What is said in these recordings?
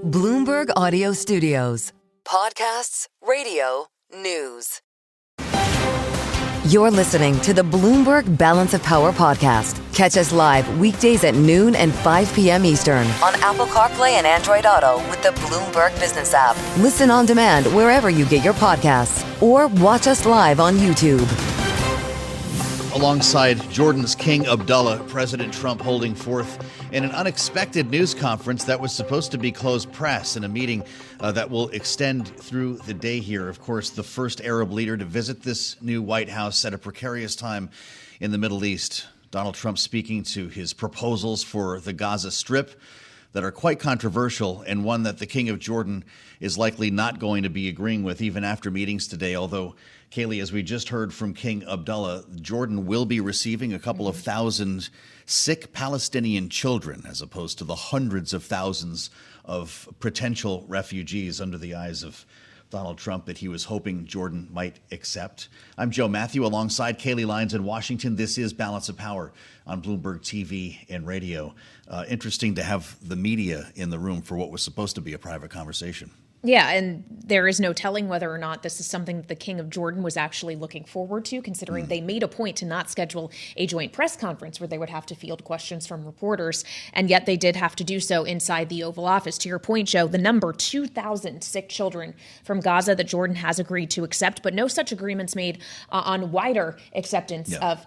Bloomberg Audio Studios. Podcasts, radio, news. You're listening to the Bloomberg Balance of Power podcast. Catch us live weekdays at noon and 5 p.m. Eastern on Apple CarPlay and Android Auto with the Bloomberg Business app. Listen on demand wherever you get your podcasts or watch us live on YouTube. Alongside Jordan's King Abdullah, President Trump holding forth in an unexpected news conference that was supposed to be closed press in a meeting that will extend through the day here. Of course, the first Arab leader to visit this new White House at a precarious time in the Middle East. Donald Trump speaking to his proposals for the Gaza Strip that are quite controversial, and one that the King of Jordan is likely not going to be agreeing with even after meetings today. Although, Kailey, as we just heard from King Abdullah, Jordan will be receiving a couple of thousand sick Palestinian children, as opposed to the hundreds of thousands of potential refugees under the eyes of Donald Trump that he was hoping Jordan might accept. I'm Joe Mathieu alongside Kailey Leinz in Washington. This is Balance of Power on Bloomberg TV and radio. Interesting to have the media in the room for what was supposed to be a private conversation. Yeah, and there is no telling whether or not this is something that the King of Jordan was actually looking forward to, considering they made a point to not schedule a joint press conference where they would have to field questions from reporters, and yet they did have to do so inside the Oval Office. To your point, Joe, the number 2,000 sick children from Gaza that Jordan has agreed to accept, but no such agreements made on wider acceptance of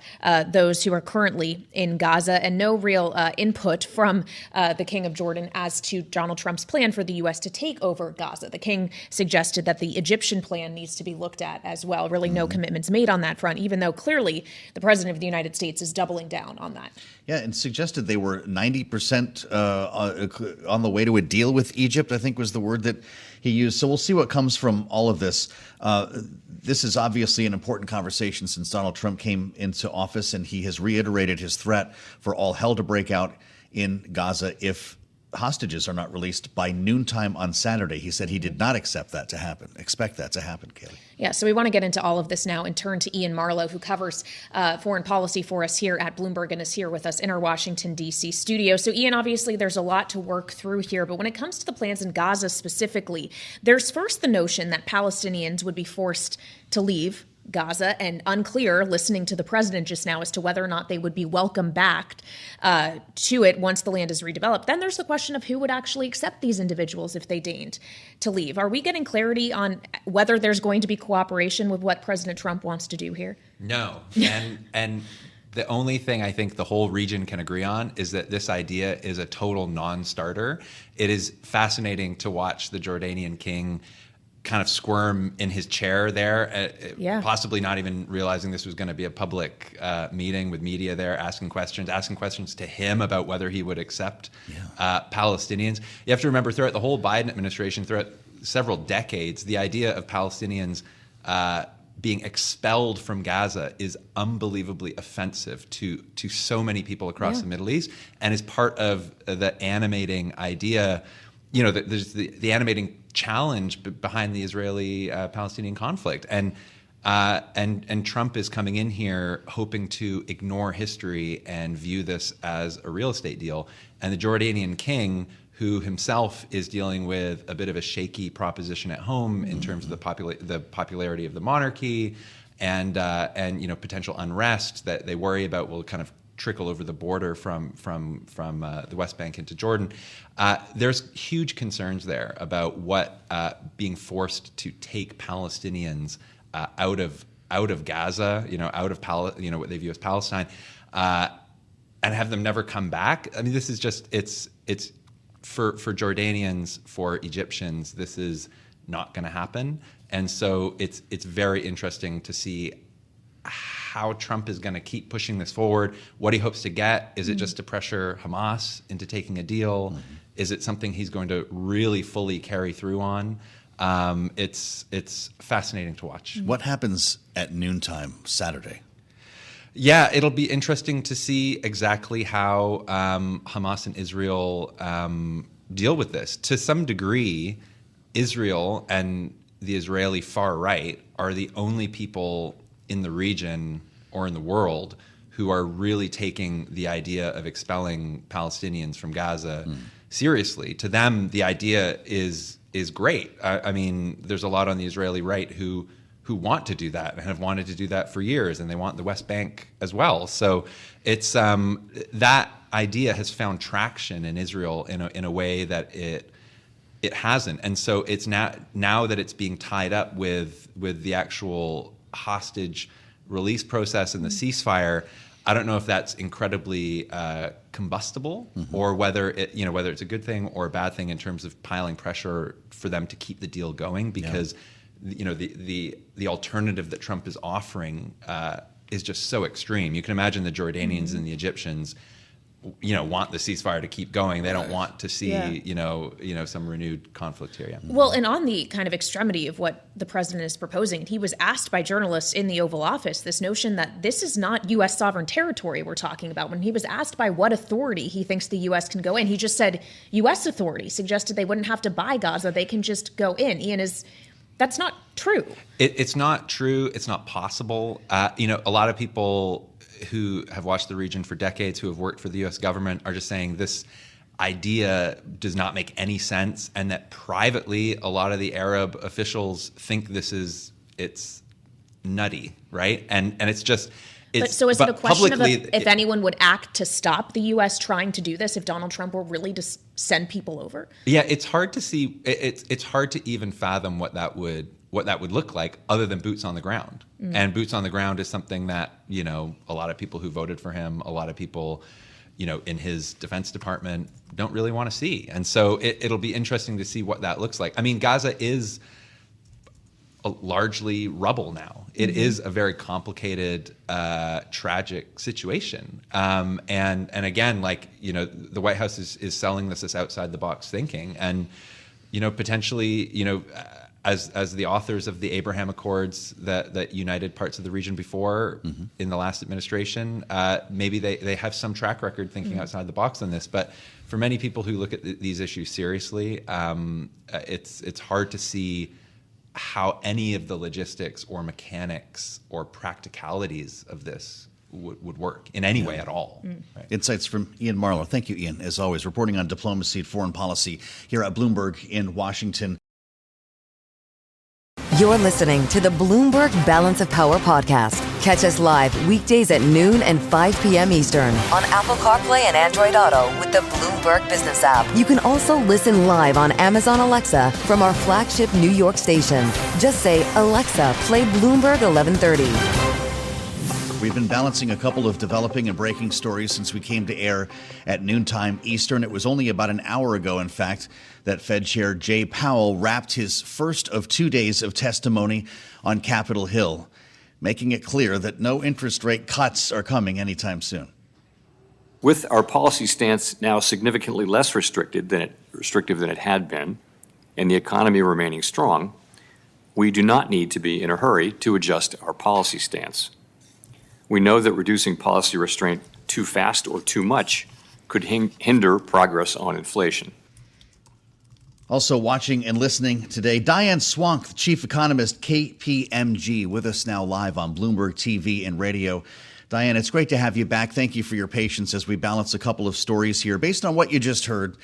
those who are currently in Gaza, and no real input from the King of Jordan as to Donald Trump's plan for the U.S. to take over Gaza. The king suggested that the Egyptian plan needs to be looked at as well. Really no commitments made on that front, even though clearly the president of the United States is doubling down on that. Yeah, and suggested they were 90% on the way to a deal with Egypt, I think was the word that he used. So we'll see what comes from all of this. This is obviously an important conversation since Donald Trump came into office, and he has reiterated his threat for all hell to break out in Gaza if hostages are not released by noontime on Saturday. He said he did not expect that to happen, Kailey. Yeah, so we want to get into all of this now and turn to Iain Marlow, who covers foreign policy for us here at Bloomberg and is here with us in our Washington, D.C. studio. So, Iain, obviously there's a lot to work through here, but when it comes to the plans in Gaza specifically, there's first the notion that Palestinians would be forced to leave Gaza, and unclear, listening to the president just now, as to whether or not they would be welcomed back to it once the land is redeveloped. Then there's the question of who would actually accept these individuals if they deigned to leave. Are we getting clarity on whether there's going to be cooperation with what President Trump wants to do here? No. And the only thing I think the whole region can agree on is that this idea is a total non-starter. It is fascinating to watch the Jordanian king kind of squirm in his chair there, possibly not even realizing this was going to be a public meeting with media there, asking questions to him about whether he would accept Palestinians. You have to remember, throughout the whole Biden administration, throughout several decades, the idea of Palestinians being expelled from Gaza is unbelievably offensive to so many people across the Middle East, and is part of the animating idea. You know, there's the animating challenge behind the Israeli-Palestinian conflict, and Trump is coming in here hoping to ignore history and view this as a real estate deal. And the Jordanian king, who himself is dealing with a bit of a shaky proposition at home in terms of the popularity of the monarchy, and potential unrest that they worry about will kind of trickle over the border from the West Bank into Jordan. There's huge concerns there about what being forced to take Palestinians out of Gaza, out of what they view as Palestine, and have them never come back. I mean, this is just it's for Jordanians, for Egyptians, this is not going to happen, and so it's very interesting to see how Trump is going to keep pushing this forward, what he hopes to get. Is it just to pressure Hamas into taking a deal? Is it something he's going to really fully carry through on? It's fascinating to watch. What happens at noontime Saturday? Yeah, it'll be interesting to see exactly how Hamas and Israel deal with this. To some degree, Israel and the Israeli far right are the only people in the region or in the world who are really taking the idea of expelling Palestinians from Gaza seriously. To them, the idea is great. I mean, there's a lot on the Israeli right who want to do that and have wanted to do that for years, and they want the West Bank as well. So it's that idea has found traction in Israel in a way that it hasn't. And so it's now that it's being tied up with the actual hostage release process and the ceasefire, I don't know if that's incredibly combustible or whether it's a good thing or a bad thing in terms of piling pressure for them to keep the deal going, because the alternative that Trump is offering is just so extreme. You can imagine the Jordanians and the Egyptians want the ceasefire to keep going. They don't want to see, some renewed conflict here. Yeah. Well, and on the kind of extremity of what the president is proposing, he was asked by journalists in the Oval Office this notion that this is not U.S. sovereign territory we're talking about. When he was asked by what authority he thinks the U.S. can go in, he just said U.S. authority, suggested they wouldn't have to buy Gaza, they can just go in. Iain, that's not true. It's not true. It's not possible. A lot of people who have watched the region for decades, who have worked for the U.S. government, are just saying this idea does not make any sense, and that privately a lot of the Arab officials think it's nutty, right? And it's just... So is it a question of if anyone would act to stop the U.S. trying to do this, if Donald Trump were really to send people over? Yeah, it's hard to see. It's hard to even fathom what that would look like other than boots on the ground. And boots on the ground is something that, a lot of people who voted for him, a lot of people, in his Defense Department don't really want to see. And so it'll be interesting to see what that looks like. I mean, Gaza is largely rubble now. It is a very complicated, tragic situation. And again, the White House is selling this outside the box thinking, and potentially, as the authors of the Abraham Accords that united parts of the region before in the last administration, maybe they have some track record thinking outside the box on this. But for many people who look at these issues seriously, it's hard to see how any of the logistics or mechanics or practicalities of this would work in any way at all. Right? Insights from Iain Marlow. Thank you, Iain, as always, reporting on diplomacy and foreign policy here at Bloomberg in Washington. You're listening to the Bloomberg Balance of Power podcast. Catch us live weekdays at noon and 5 p.m. Eastern on Apple CarPlay and Android Auto with the Bloomberg Business app. You can also listen live on Amazon Alexa from our flagship New York station. Just say, Alexa, play Bloomberg 1130. We've been balancing a couple of developing and breaking stories since we came to air at noontime Eastern. It was only about an hour ago, in fact, that Fed Chair Jay Powell wrapped his first of 2 days of testimony on Capitol Hill, making it clear that no interest rate cuts are coming anytime soon. With our policy stance now significantly less restrictive than it had been, and the economy remaining strong, we do not need to be in a hurry to adjust our policy stance. We know that reducing policy restraint too fast or too much could hinder progress on inflation. Also watching and listening today, Diane Swonk, the chief economist, KPMG, with us now live on Bloomberg TV and radio. Diane, it's great to have you back. Thank you for your patience as we balance a couple of stories here. Based on what you just heard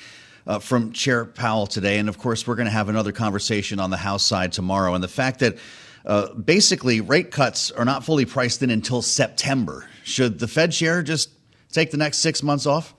from Chair Powell today, and of course we're going to have another conversation on the House side tomorrow, and the fact that basically rate cuts are not fully priced in until September. Should the Fed chair just take the next 6 months off?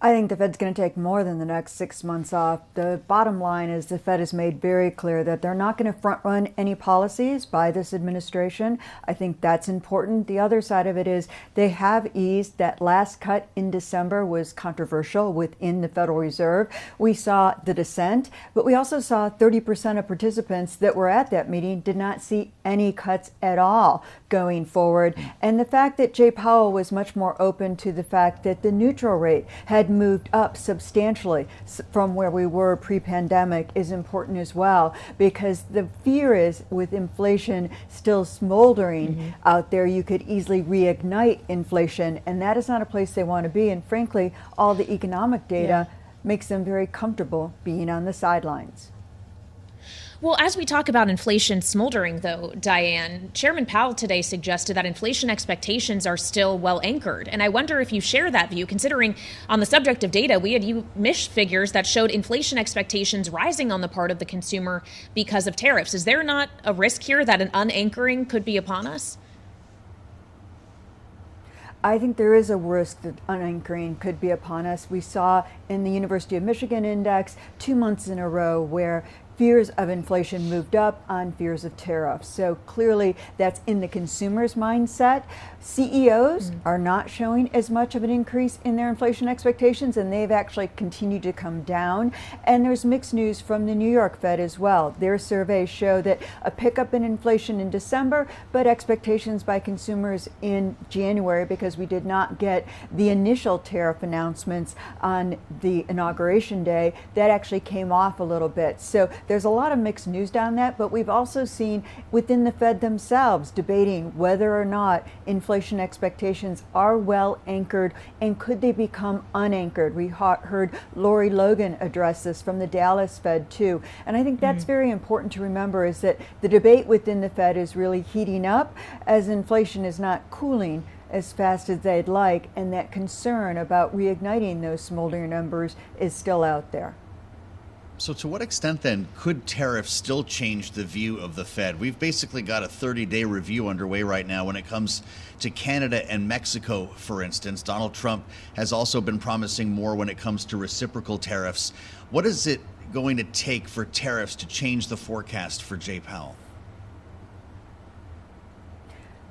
I think the Fed's going to take more than the next 6 months off. The bottom line is the Fed has made very clear that they're not going to front run any policies by this administration. I think that's important. The other side of it is they have eased. That last cut in December was controversial within the Federal Reserve. We saw the dissent, but we also saw 30% of participants that were at that meeting did not see any cuts at all going forward. And the fact that Jay Powell was much more open to the fact that the neutral rate had moved up substantially from where we were pre-pandemic is important as well, because the fear is with inflation still smoldering out there, you could easily reignite inflation, and that is not a place they want to be. And frankly, all the economic data makes them very comfortable being on the sidelines. Well, as we talk about inflation smoldering, though, Diane, Chairman Powell today suggested that inflation expectations are still well anchored. And I wonder if you share that view, considering on the subject of data, we had UMich figures that showed inflation expectations rising on the part of the consumer because of tariffs. Is there not a risk here that an unanchoring could be upon us? I think there is a risk that unanchoring could be upon us. We saw in the University of Michigan index 2 months in a row where fears of inflation moved up on fears of tariffs. So clearly that's in the consumer's mindset. CEOs are not showing as much of an increase in their inflation expectations, and they've actually continued to come down. And there's mixed news from the New York Fed as well. Their surveys show that a pickup in inflation in December, but expectations by consumers in January, because we did not get the initial tariff announcements on the inauguration day, that actually came off a little bit. So there's a lot of mixed news down that, but we've also seen within the Fed themselves debating whether or not inflation expectations are well anchored and could they become unanchored. We heard Lori Logan address this from the Dallas Fed too. And I think that's very important to remember, is that the debate within the Fed is really heating up as inflation is not cooling as fast as they'd like, and that concern about reigniting those smoldering numbers is still out there. So to what extent, then, could tariffs still change the view of the Fed? We've basically got a 30-day review underway right now when it comes to Canada and Mexico, for instance. Donald Trump has also been promising more when it comes to reciprocal tariffs. What is it going to take for tariffs to change the forecast for Jay Powell?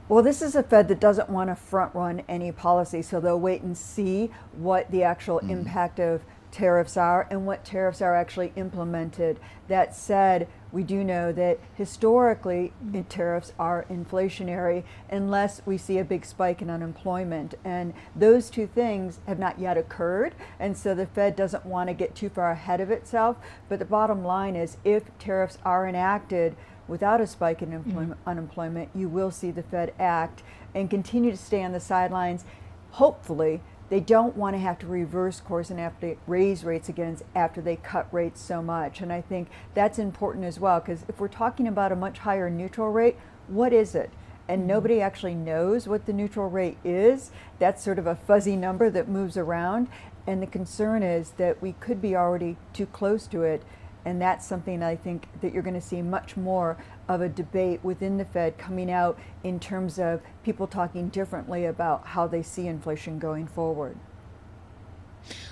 Well, this is a Fed that doesn't want to front run any policy, so they'll wait and see what the actual impact of tariffs are and what tariffs are actually implemented. That said, we do know that historically tariffs are inflationary unless we see a big spike in unemployment. And those two things have not yet occurred. And so the Fed doesn't want to get too far ahead of itself. But the bottom line is, if tariffs are enacted without a spike in unemployment, you will see the Fed act and continue to stay on the sidelines. Hopefully, they don't want to have to reverse course and have to raise rates again after they cut rates so much. And I think that's important as well, because if we're talking about a much higher neutral rate, what is it? And nobody actually knows what the neutral rate is. That's sort of a fuzzy number that moves around. And the concern is that we could be already too close to it. And that's something I think that you're going to see much more of a debate within the Fed coming out in terms of people talking differently about how they see inflation going forward.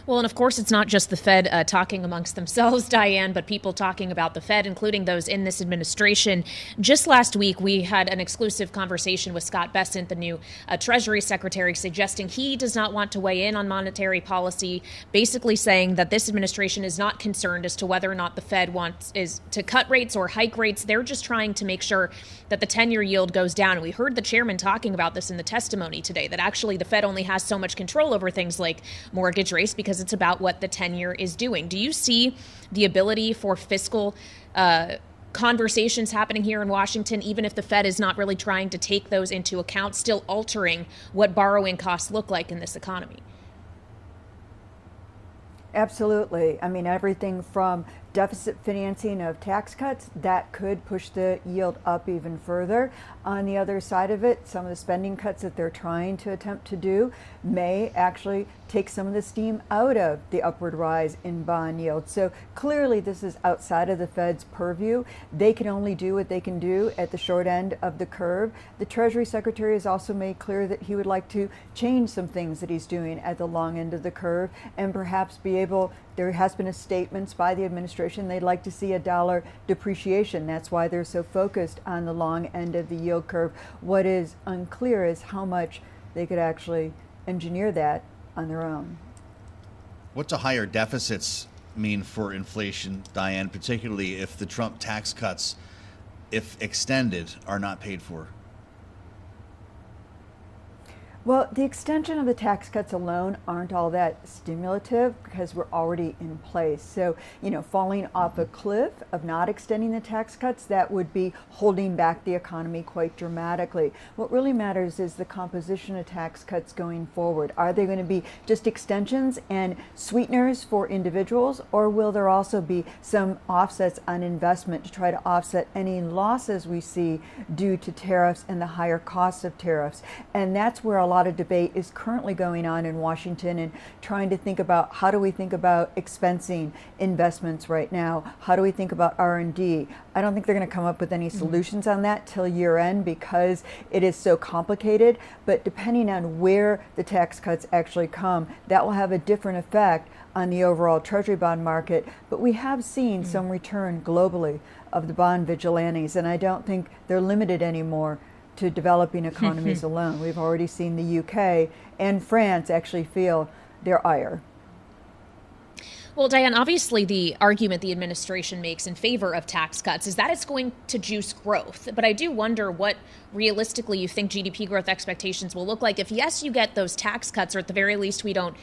Well, and of course, it's not just the Fed talking amongst themselves, Diane, but people talking about the Fed, including those in this administration. Just last week, we had an exclusive conversation with Scott Bessent, the new Treasury Secretary, suggesting he does not want to weigh in on monetary policy, basically saying that this administration is not concerned as to whether or not the Fed wants to cut rates or hike rates. They're just trying to make sure that the 10-year yield goes down. And we heard the chairman talking about this in the testimony today, that actually the Fed only has so much control over things like mortgage rates because it's about what the 10-year is doing. Do you see the ability for fiscal conversations happening here in Washington, even if the Fed is not really trying to take those into account, still altering what borrowing costs look like in this economy? Absolutely. I mean, everything from deficit financing of tax cuts, that could push the yield up even further. On the other side of it, some of the spending cuts that they're trying to attempt to do may actually take some of the steam out of the upward rise in bond yield. So clearly this is outside of the Fed's purview. They can only do what they can do at the short end of the curve. The Treasury Secretary has also made clear that he would like to change some things that he's doing at the long end of the curve and perhaps be able, there has been a statement by the administration they'd like to see a dollar depreciation. That's why they're so focused on the long end of the yield curve. What is unclear is how much they could actually engineer that on their own. What do higher deficits mean for inflation, Diane, particularly if the Trump tax cuts, if extended, are not paid for? Well, the extension of the tax cuts alone aren't all that stimulative because we're already in place. So, falling off a cliff of not extending the tax cuts, that would be holding back the economy quite dramatically. What really matters is the composition of tax cuts going forward. Are they going to be just extensions and sweeteners for individuals, or will there also be some offsets on investment to try to offset any losses we see due to tariffs and the higher costs of tariffs? And that's where a lot of debate is currently going on in Washington, and trying to think about how do we think about expensing investments right now? How do we think about R&D? I don't think they're going to come up with any solutions on that till year end because it is so complicated. But depending on where the tax cuts actually come, that will have a different effect on the overall Treasury bond market. But we have seen some return globally of the bond vigilantes, and I don't think they're limited anymore to developing economies alone. We've already seen the UK and France actually feel their ire. Well, Diane, obviously the argument the administration makes in favor of tax cuts is that it's going to juice growth. But I do wonder what realistically you think GDP growth expectations will look like if, yes, you get those tax cuts, or at the very least we don't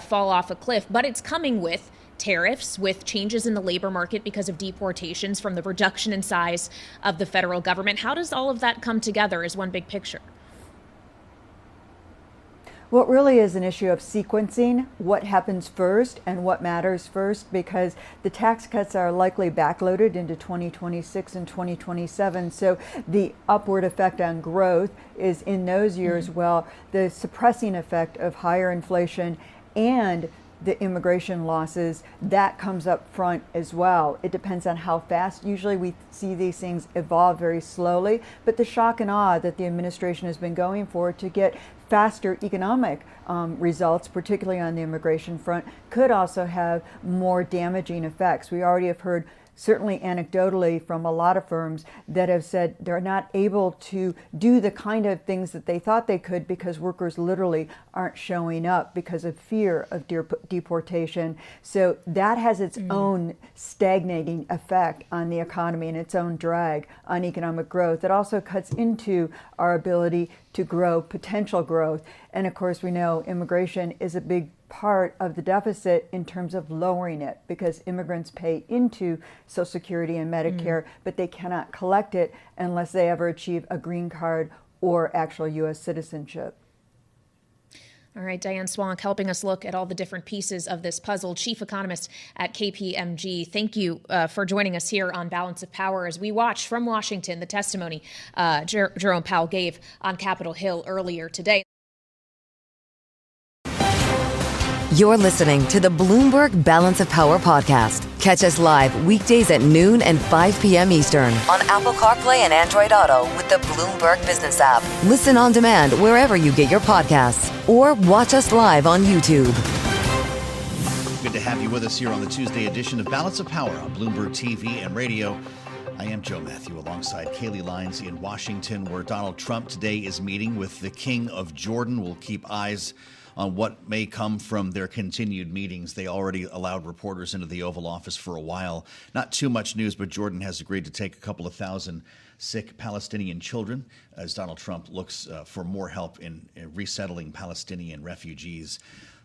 fall off a cliff, but it's coming with tariffs, with changes in the labor market because of deportations from the reduction in size of the federal government. How does all of that come together as one big picture? Well, it really is an issue of sequencing what happens first and what matters first, because the tax cuts are likely backloaded into 2026 and 2027. So the upward effect on growth is in those years, while the suppressing effect of higher inflation and the immigration losses, that comes up front as well. It depends on how fast. Usually we see these things evolve very slowly, but the shock and awe that the administration has been going for to get faster economic results, particularly on the immigration front, could also have more damaging effects. We already have heard, certainly anecdotally, from a lot of firms that have said they're not able to do the kind of things that they thought they could because workers literally aren't showing up because of fear of deportation. So that has its own stagnating effect on the economy and its own drag on economic growth. It also cuts into our ability to grow, potential growth. And of course, we know immigration is a big part of the deficit in terms of lowering it, because immigrants pay into Social Security and Medicare, but they cannot collect it unless they ever achieve a green card or actual U.S. citizenship. All right, Diane Swonk helping us look at all the different pieces of this puzzle. Chief Economist at KPMG, thank you for joining us here on Balance of Power as we watch from Washington the testimony Jerome Powell gave on Capitol Hill earlier today. You're listening to the Bloomberg Balance of Power podcast. Catch us live weekdays at noon and 5 p.m. Eastern on Apple CarPlay and Android Auto with the Bloomberg Business app. Listen on demand wherever you get your podcasts, or watch us live on YouTube. Good to have you with us here on the Tuesday edition of Balance of Power on Bloomberg TV and radio. I am Joe Mathieu alongside Kailey Leinz in Washington, where Donald Trump today is meeting with the King of Jordan. We'll keep eyes on what may come from their continued meetings. They already allowed reporters into the Oval Office for a while. Not too much news, but Jordan has agreed to take a couple of thousand sick Palestinian children as Donald Trump looks for more help in resettling Palestinian refugees.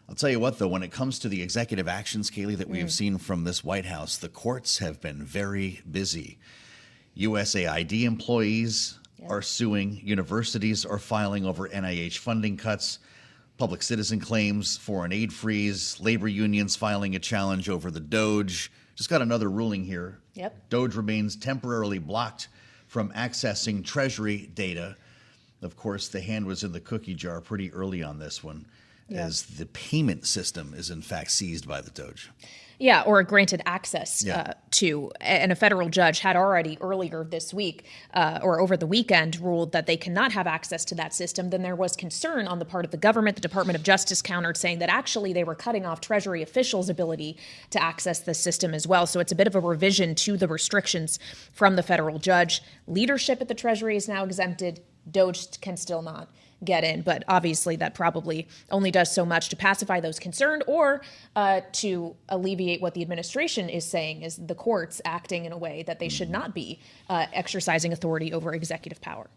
I'll tell you what, though, when it comes to the executive actions, Kailey, that we have seen from this White House, the courts have been very busy. USAID employees are suing. Universities are filing over NIH funding cuts. Public citizen claims, foreign aid freeze, labor unions filing a challenge over the Doge. Just got another ruling here. Doge remains temporarily blocked from accessing Treasury data. Of course, the hand was in the cookie jar pretty early on this one, as the payment system is in fact seized by the Doge. Yeah, or granted access to. And a federal judge had already earlier this week or over the weekend ruled that they cannot have access to that system. Then there was concern on the part of the government. The Department of Justice countered, saying that actually they were cutting off Treasury officials' ability to access the system as well. So it's a bit of a revision to the restrictions from the federal judge. Leadership at the Treasury is now exempted. Doge can still not get in. But obviously that probably only does so much to pacify those concerned or to alleviate what the administration is saying is the courts acting in a way that they should not be exercising authority over executive power.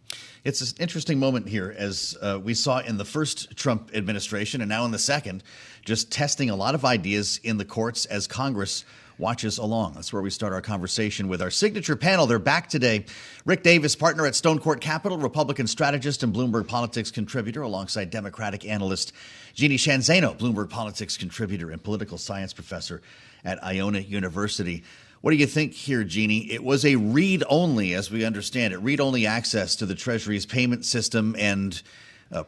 It's an interesting moment here, as we saw in the first Trump administration and now in the second, just testing a lot of ideas in the courts as Congress watches along. That's where we start our conversation with our signature panel. They're back today. Rick Davis, partner at Stone Court Capital, Republican strategist and Bloomberg Politics contributor, alongside Democratic analyst Jeanne Zaino, Bloomberg Politics contributor and political science professor at Iona University. What do you think here, Jeanne? It was a read-only, as we understand it, read-only access to the Treasury's payment system and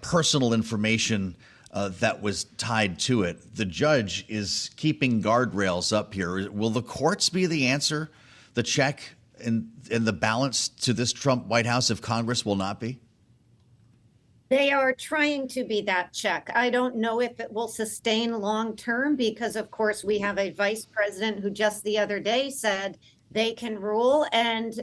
personal information that was tied to it. The judge is keeping guardrails up here. Will the courts be the answer, the check and the balance to this Trump White House if Congress will not be? They are trying to be that check. I don't know if it will sustain long term because, of course, we have a vice president who just the other day said they can rule and,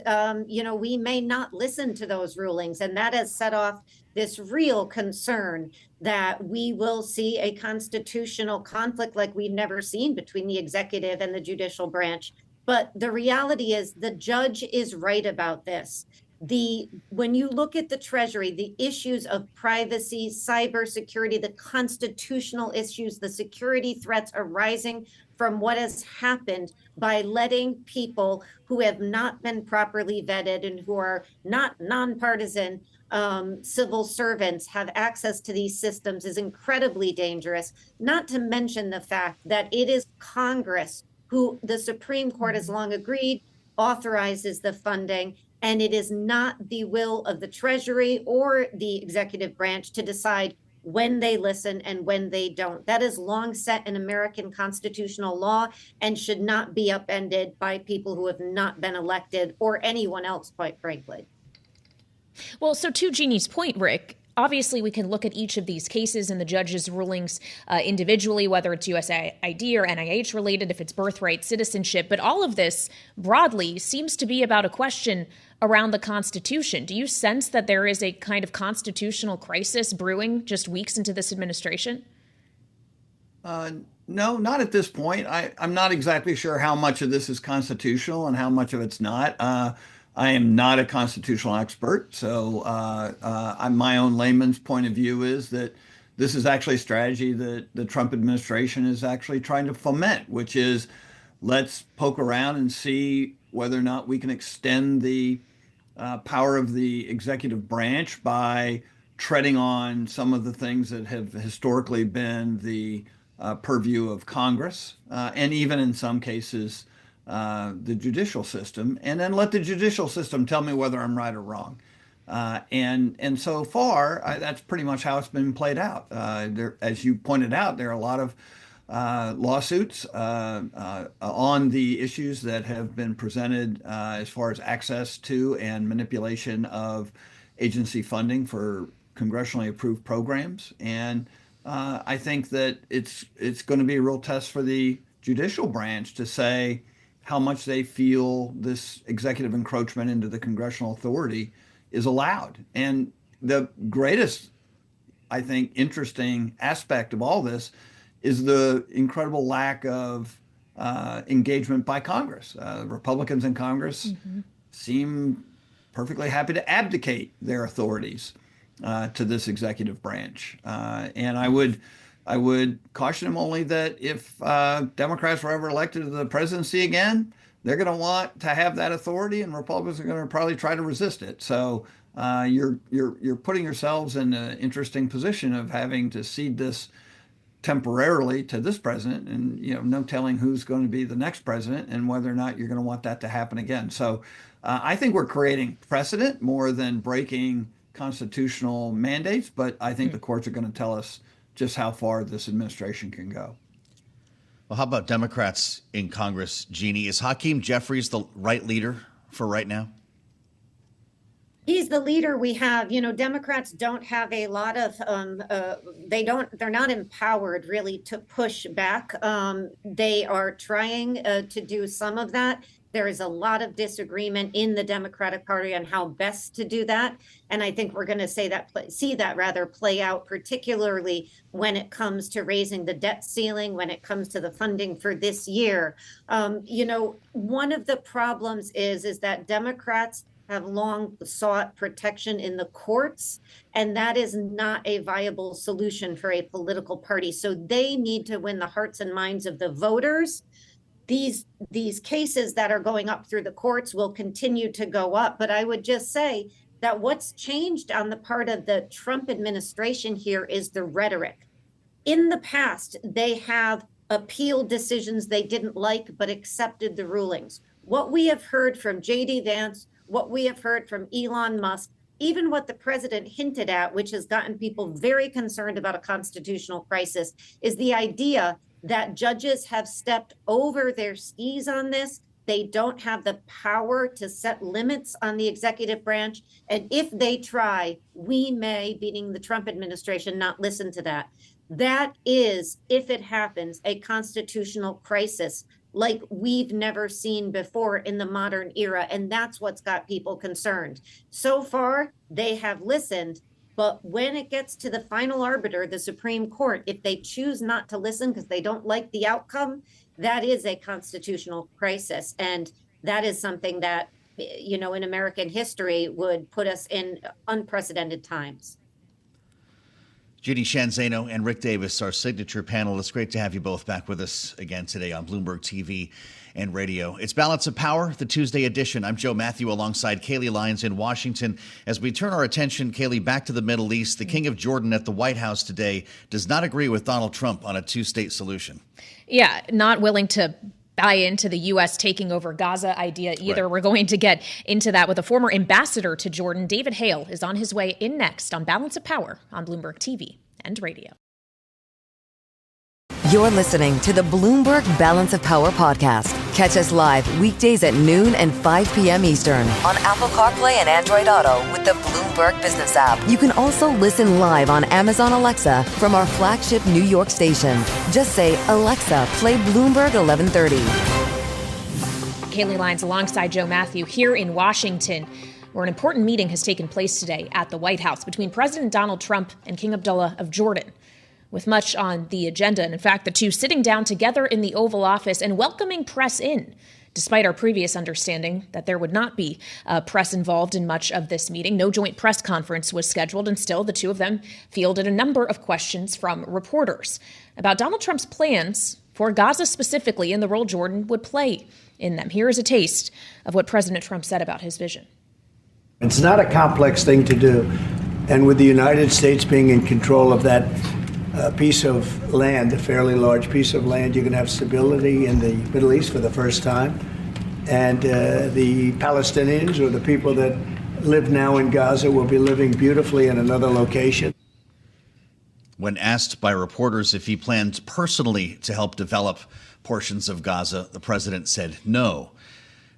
we may not listen to those rulings. And that has set off this real concern that we will see a constitutional conflict like we've never seen between the executive and the judicial branch. But the reality is the judge is right about this. When you look at the Treasury, the issues of privacy, cybersecurity, the constitutional issues, the security threats arising from what has happened by letting people who have not been properly vetted and who are not nonpartisan civil servants have access to these systems is incredibly dangerous, not to mention the fact that it is Congress who the Supreme Court has long agreed authorizes the funding, and it is not the will of the Treasury or the executive branch to decide when they listen and when they don't. That is long set in American constitutional law and should not be upended by people who have not been elected or anyone else, quite frankly. Well, so to Jeanne's point, Rick, obviously we can look at each of these cases and the judge's rulings individually, whether it's USAID or NIH related, if it's birthright citizenship. But all of this broadly seems to be about a question around the Constitution. Do you sense that there is a kind of constitutional crisis brewing just weeks into this administration? No, not at this point. I'm not exactly sure how much of this is constitutional and how much of it's not. I am not a constitutional expert, so my own layman's point of view is that this is actually a strategy that the Trump administration is actually trying to foment, which is let's poke around and see whether or not we can extend the power of the executive branch by treading on some of the things that have historically been the purview of Congress, and even in some cases, the judicial system, and then let the judicial system tell me whether I'm right or wrong. And so far, that's pretty much how it's been played out. As you pointed out, there are a lot of lawsuits on the issues that have been presented as far as access to and manipulation of agency funding for congressionally approved programs. And I think that it's going to be a real test for the judicial branch to say how much they feel this executive encroachment into the congressional authority is allowed. And the greatest, I think, interesting aspect of all this is the incredible lack of engagement by Congress. Republicans in Congress seem perfectly happy to abdicate their authorities to this executive branch. And I would caution them only that if Democrats were ever elected to the presidency again, they're going to want to have that authority, and Republicans are going to probably try to resist it. So you're putting yourselves in an interesting position of having to cede this temporarily to this president, and no telling who's going to be the next president and whether or not you're going to want that to happen again. So I think we're creating precedent more than breaking constitutional mandates, but I think the courts are going to tell us just how far this administration can go. Well, how about Democrats in Congress, Jeanne? Is Hakeem Jeffries the right leader for right now? He's the leader we have. Democrats don't have a lot of, they're not empowered really to push back. They are trying to do some of that. There is a lot of disagreement in the Democratic Party on how best to do that. And I think we're going to see that play out, particularly when it comes to raising the debt ceiling, when it comes to the funding for this year. One of the problems is that Democrats have long sought protection in the courts, and that is not a viable solution for a political party. So they need to win the hearts and minds of the voters. These cases that are going up through the courts will continue to go up. But I would just say that what's changed on the part of the Trump administration here is the rhetoric. In the past, they have appealed decisions they didn't like, but accepted the rulings. What we have heard from J.D. Vance, what we have heard from Elon Musk, even what the president hinted at, which has gotten people very concerned about a constitutional crisis, is the idea that judges have stepped over their skis on this. They don't have the power to set limits on the executive branch. And if they try, we may, meaning the Trump administration, not listen to that. That is, if it happens, a constitutional crisis like we've never seen before in the modern era. And that's what's got people concerned. So far, they have listened. But when it gets to the final arbiter, the Supreme Court, if they choose not to listen because they don't like the outcome, that is a constitutional crisis. And that is something that, in American history would put us in unprecedented times. Jeanne, Zaino, and Rick Davis, our signature panelists. Great to have you both back with us again today on Bloomberg TV and radio. It's Balance of Power, the Tuesday edition. I'm Mathieu alongside Kailey, Leinz in Washington. As we turn our attention, Kailey, back to the Middle East, the King of Jordan at the White House today does not agree with Donald Trump on a two-state solution. Yeah, not willing to buy into the U.S. taking over Gaza idea either. Right. We're going to get into that with a former ambassador to Jordan. David Hale is on his way in next on Balance of Power on Bloomberg TV and radio. You're listening to the Bloomberg Balance of Power podcast. Catch us live weekdays at noon and 5 p.m. Eastern on Apple CarPlay and Android Auto with the Bloomberg Business app. You can also listen live on Amazon Alexa from our flagship New York station. Just say, Alexa, play Bloomberg 1130. Kailey Leinz alongside Mathieu here in Washington, where an important meeting has taken place today at the White House between President Donald Trump and King Abdullah of Jordan, with much on the agenda. And in fact, the two sitting down together in the Oval Office and welcoming press in, despite our previous understanding that there would not be press involved in much of this meeting. No joint press conference was scheduled, and still the two of them fielded a number of questions from reporters about Donald Trump's plans for Gaza specifically and the role Jordan would play in them. Here is a taste of what President Trump said about his vision. It's not a complex thing to do. And with the United States being in control of that piece of land, a fairly large piece of land, you can have stability in the Middle East for the first time. And the Palestinians, or the people that live now in Gaza, will be living beautifully in another location. When asked by reporters if he planned personally to help develop portions of Gaza, the president said no.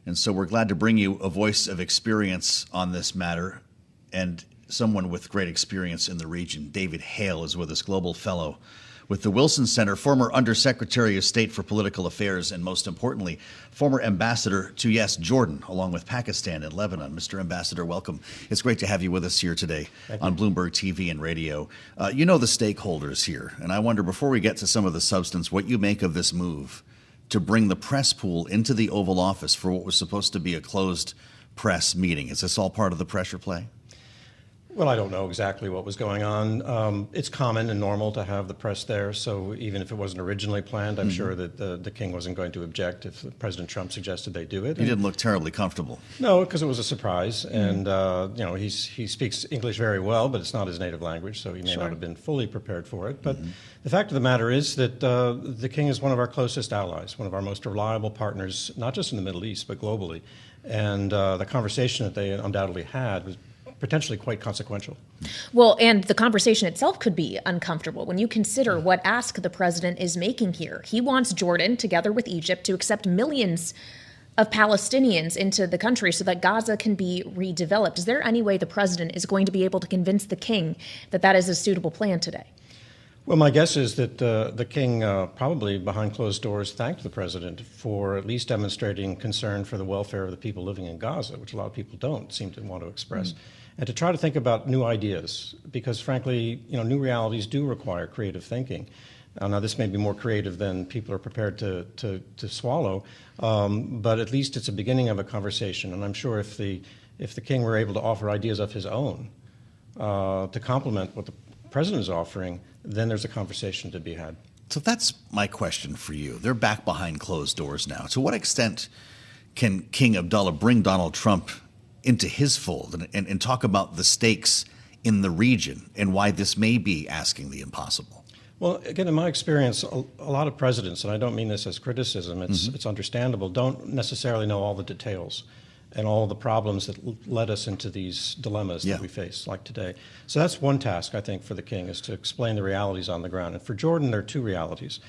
And so we're glad to bring you a voice of experience on this matter, and someone with great experience in the region. David Hale is with us, global fellow with the Wilson Center, former Undersecretary of State for Political Affairs, and most importantly, former ambassador to, yes, Jordan, along with Pakistan and Lebanon. Mr. Ambassador, welcome. It's great to have you with us here today on Bloomberg TV and radio. You know the stakeholders here, and I wonder, before we get to some of the substance, what you make of this move to bring the press pool into the Oval Office for what was supposed to be a closed press meeting. Is this all part of the pressure play? Well, I don't know exactly what was going on. It's common and normal to have the press there, so even if it wasn't originally planned, I'm sure that the king wasn't going to object if President Trump suggested they do it. He didn't look terribly comfortable. No, because it was a surprise, and he speaks English very well, but it's not his native language, so he may not have been fully prepared for it. But the fact of the matter is that the king is one of our closest allies, one of our most reliable partners, not just in the Middle East, but globally. And the conversation that they undoubtedly had was potentially quite consequential. Well, and the conversation itself could be uncomfortable when you consider what ask the president is making here. He wants Jordan, together with Egypt, to accept millions of Palestinians into the country so that Gaza can be redeveloped. Is there any way the president is going to be able to convince the king that that is a suitable plan today? Well, my guess is that the king probably behind closed doors thanked the president for at least demonstrating concern for the welfare of the people living in Gaza, which a lot of people don't seem to want to express, and to try to think about new ideas, because frankly, new realities do require creative thinking. Now, this may be more creative than people are prepared to swallow, but at least it's a beginning of a conversation. And I'm sure if the king were able to offer ideas of his own to complement what the president is offering, then there's a conversation to be had. So that's my question for you. They're back behind closed doors now. To what extent can King Abdullah bring Donald Trump into his fold and talk about the stakes in the region and why this may be asking the impossible? Well, again, in my experience, a lot of presidents, and I don't mean this as criticism, it's understandable, don't necessarily know all the details and all the problems that led us into these dilemmas that we face, like today. So that's one task, I think, for the king, is to explain the realities on the ground. And for Jordan, there are two realities.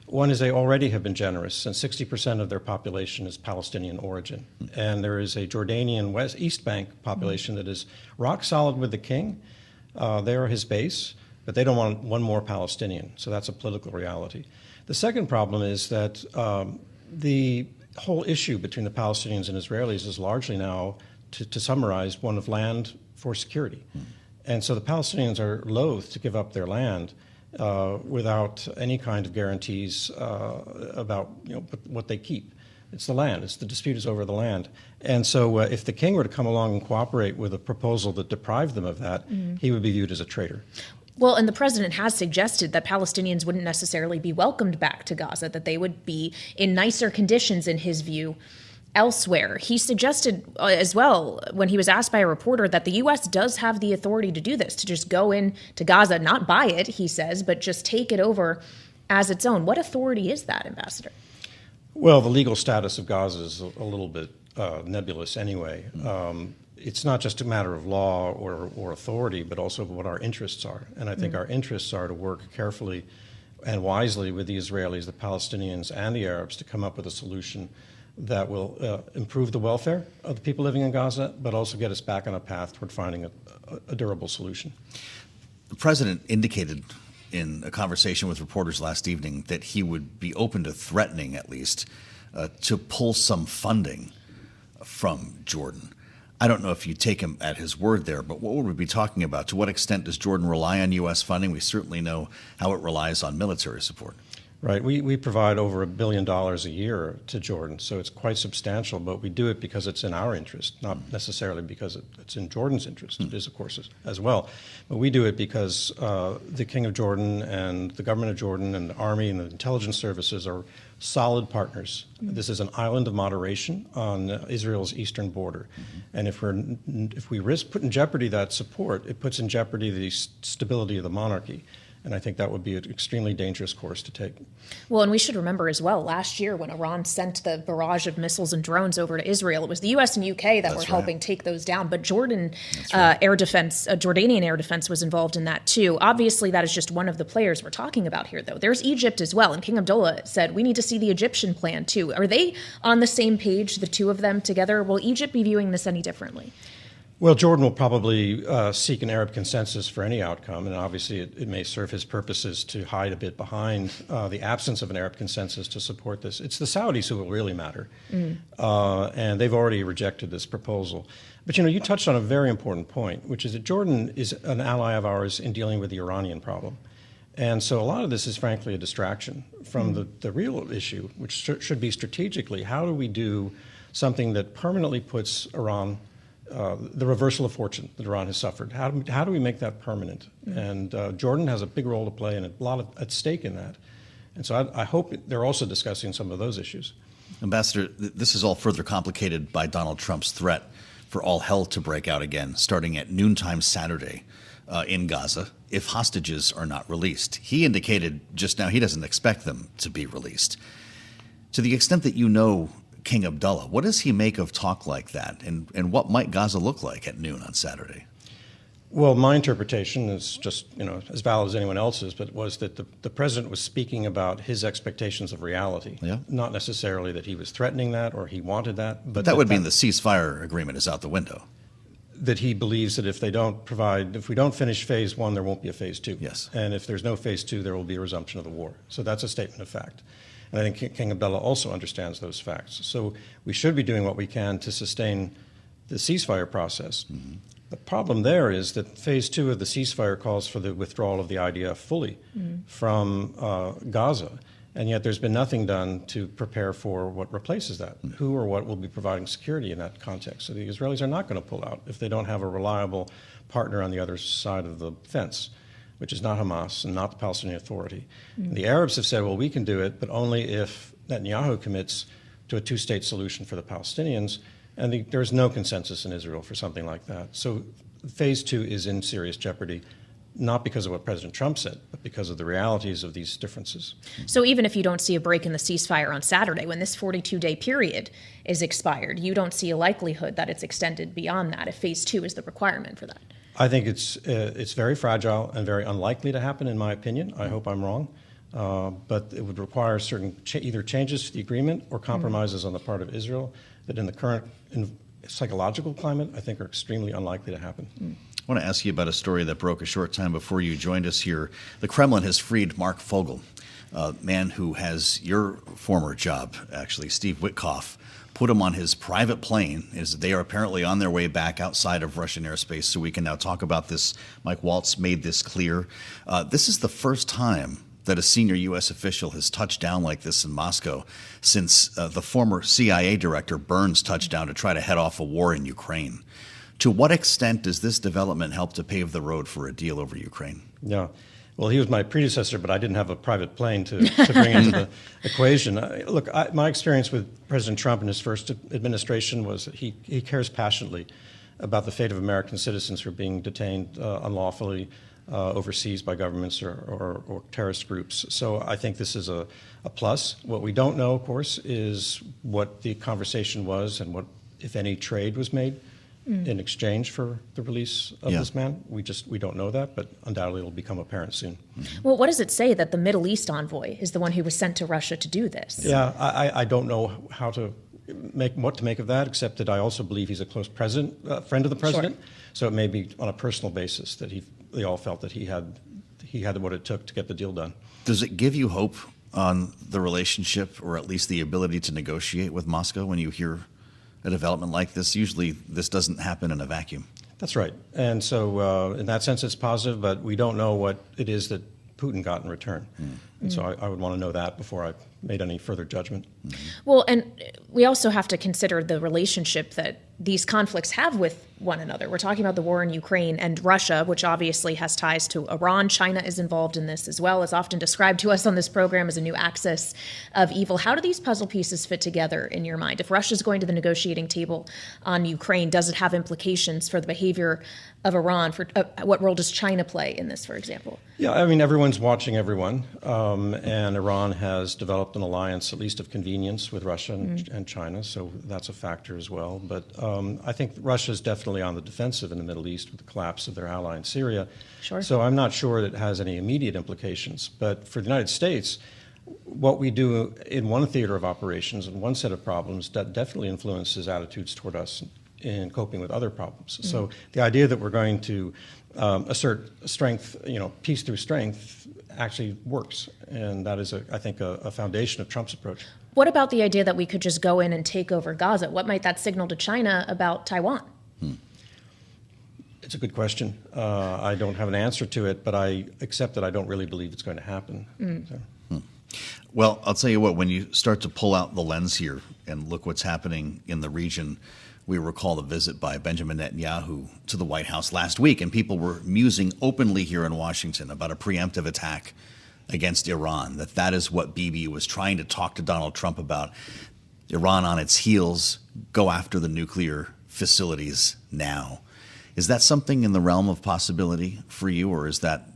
One is they already have been generous, and 60% of their population is Palestinian origin. And there is a Jordanian East Bank population that is rock solid with the king. They are his base, but they don't want one more Palestinian. So that's a political reality. The second problem is that the whole issue between the Palestinians and Israelis is largely now, to summarize, one of land for security. And so the Palestinians are loath to give up their land without any kind of guarantees about what they keep. It's the land. The dispute is over the land. And so if the king were to come along and cooperate with a proposal that deprived them of that, he would be viewed as a traitor. Well, and the president has suggested that Palestinians wouldn't necessarily be welcomed back to Gaza, that they would be in nicer conditions, in his view, elsewhere. He suggested as well, when he was asked by a reporter, that the U.S. does have the authority to do this, to just go into Gaza, not buy it, he says, but just take it over as its own. What authority is that, Ambassador? Well, the legal status of Gaza is a little bit nebulous anyway. It's not just a matter of law or authority, but also what our interests are. And I think our interests are to work carefully and wisely with the Israelis, the Palestinians, and the Arabs to come up with a solution that will improve the welfare of the people living in Gaza, but also get us back on a path toward finding a durable solution. The president indicated in a conversation with reporters last evening that he would be open to threatening, at least, to pull some funding from Jordan. I don't know if you take him at his word there, but what would we be talking about? To what extent does Jordan rely on U.S. funding? We certainly know how it relies on military support. Right. We provide over $1 billion a year to Jordan, so it's quite substantial, but we do it because it's in our interest, not necessarily because it's in Jordan's interest. It is, of course, as well. But we do it because the King of Jordan and the government of Jordan and the army and the intelligence services are solid partners. This is an island of moderation on Israel's eastern border. And if we put in jeopardy that support, it puts in jeopardy the stability of the monarchy. And I think that would be an extremely dangerous course to take. Well, and we should remember as well, last year when Iran sent the barrage of missiles and drones over to Israel, it was the U.S. and U.K. that were helping take those down. But Jordan air defense, Jordanian air defense was involved in that too. Obviously, that is just one of the players we're talking about here, though. There's Egypt as well. And King Abdullah said, we need to see the Egyptian plan too. Are they on the same page, the two of them together? Will Egypt be viewing this any differently? Well, Jordan will probably seek an Arab consensus for any outcome, and obviously it may serve his purposes to hide a bit behind the absence of an Arab consensus to support this. It's the Saudis who will really matter, and they've already rejected this proposal. But, you touched on a very important point, which is that Jordan is an ally of ours in dealing with the Iranian problem. And so a lot of this is, frankly, a distraction from the real issue, which should be strategically, how do we do something that permanently puts Iran the reversal of fortune that Iran has suffered. How do we make that permanent? And Jordan has a big role to play and a lot at stake in that. And so I hope they're also discussing some of those issues. Ambassador, this is all further complicated by Donald Trump's threat for all hell to break out again, starting at noontime Saturday in Gaza, if hostages are not released. He indicated just now he doesn't expect them to be released. To the extent that you know King Abdullah, what does he make of talk like that? And what might Gaza look like at noon on Saturday? Well, my interpretation is just, as valid as anyone else's, but was that the president was speaking about his expectations of reality. Not necessarily that he was threatening that or he wanted that. But that would mean the ceasefire agreement is out the window. that he believes that if we don't finish phase one, there won't be a phase two. Yes. And if there's no phase two, there will be a resumption of the war. So that's a statement of fact. And I think King Abdullah also understands those facts. So we should be doing what we can to sustain the ceasefire process. Mm-hmm. The problem there is that phase two of the ceasefire calls for the withdrawal of the IDF fully from Gaza. And yet there's been nothing done to prepare for what replaces that. Who or what will be providing security in that context? So the Israelis are not going to pull out if they don't have a reliable partner on the other side of the fence, which is not Hamas and not the Palestinian Authority. The Arabs have said, well, we can do it, but only if Netanyahu commits to a two-state solution for the Palestinians. And there's no consensus in Israel for something like that. So phase two is in serious jeopardy, not because of what President Trump said, but because of the realities of these differences. So even if you don't see a break in the ceasefire on Saturday, when this 42-day period is expired, you don't see a likelihood that it's extended beyond that if phase two is the requirement for that? I think it's very fragile and very unlikely to happen, in my opinion. I hope I'm wrong. But it would require certain either changes to the agreement or compromises on the part of Israel that in the current psychological climate, I think are extremely unlikely to happen. I want to ask you about a story that broke a short time before you joined us here. The Kremlin has freed Mark Fogel, a man who has your former job, actually, Steve Witkoff, put him on his private plane. They are apparently on their way back outside of Russian airspace, so we can now talk about this. Mike Waltz made this clear. This is the first time that a senior U.S. official has touched down like this in Moscow since the former CIA director Burns touched down to try to head off a war in Ukraine. To what extent does this development help to pave the road for a deal over Ukraine? Yeah. Well, he was my predecessor, but I didn't have a private plane to bring into the equation. My experience with President Trump in his first administration was that he cares passionately about the fate of American citizens who are being detained unlawfully overseas by governments or terrorist groups. So I think this is a plus. What we don't know, of course, is what the conversation was and what, if any, trade was made in exchange for the release of this man. We don't know that, but undoubtedly it will become apparent soon. Well, what does it say that the Middle East envoy is the one who was sent to Russia to do this? Yeah, I don't know what to make of that, except that I also believe he's a close friend of the president. Sure. So it may be on a personal basis that they all felt that he had what it took to get the deal done. Does it give you hope on the relationship, or at least the ability to negotiate with Moscow when you hear a development like this? Usually this doesn't happen in a vacuum. That's right. And so in that sense it's positive, but we don't know what it is that Putin got in return. And so I would want to know that before I made any further judgment. Well, and we also have to consider the relationship that these conflicts have with one another. We're talking about the war in Ukraine and Russia, which obviously has ties to Iran. China is involved in this as well, as often described to us on this program as a new axis of evil. How do these puzzle pieces fit together in your mind? If Russia's going to the negotiating table on Ukraine, does it have implications for the behavior of Iran? What role does China play in this, for example? Yeah, I mean, everyone's watching everyone, and Iran has developed an alliance, at least of convenience, with Russia and China, so that's a factor as well. But I think Russia is definitely on the defensive in the Middle East with the collapse of their ally in Syria. Sure. So I'm not sure it has any immediate implications. But for the United States, what we do in one theater of operations and one set of problems that definitely influences attitudes toward us in coping with other problems. So the idea that we're going to assert strength, peace through strength, actually works. And that is, I think, a foundation of Trump's approach. What about the idea that we could just go in and take over Gaza? What might that signal to China about Taiwan? It's a good question. I don't have an answer to it, but I accept that I don't really believe it's going to happen. Well, I'll tell you what, when you start to pull out the lens here and look what's happening in the region, we recall the visit by Benjamin Netanyahu to the White House last week, and people were musing openly here in Washington about a preemptive attack against Iran, that is what Bibi was trying to talk to Donald Trump about. Iran on its heels, go after the nuclear facilities now. Is that something in the realm of possibility for you, or is that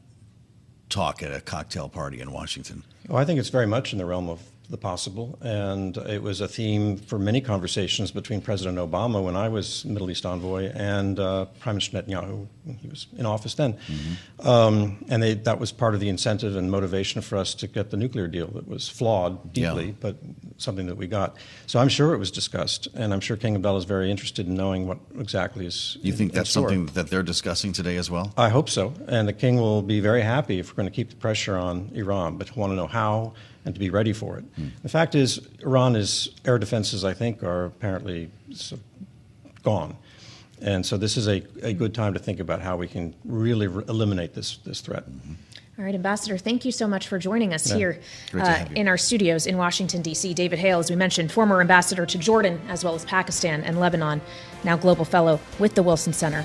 talk at a cocktail party in Washington? Well, I think it's very much in the realm of the possible, and it was a theme for many conversations between President Obama when I was Middle East envoy and Prime Minister Netanyahu when he was in office then. And that was part of the incentive and motivation for us to get the nuclear deal that was flawed deeply, but something that we got. So I'm sure it was discussed, and I'm sure King Abdullah is very interested in knowing what exactly is You think that's something that they're discussing today as well? I hope so, and the King will be very happy if we're going to keep the pressure on Iran, but want to know how and to be ready for it. The fact is, Iran's air defenses, I think, are apparently gone. And so this is a good time to think about how we can really eliminate this threat. All right, Ambassador, thank you so much for joining us here in our studios in Washington, D.C. David Hale, as we mentioned, former ambassador to Jordan, as well as Pakistan and Lebanon, now global fellow with the Wilson Center.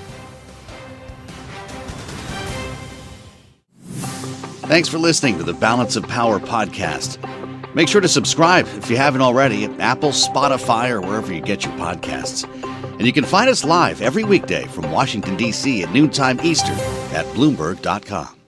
Thanks for listening to the Balance of Power podcast. Make sure to subscribe if you haven't already at Apple, Spotify, or wherever you get your podcasts. And you can find us live every weekday from Washington, D.C. at noontime Eastern at Bloomberg.com.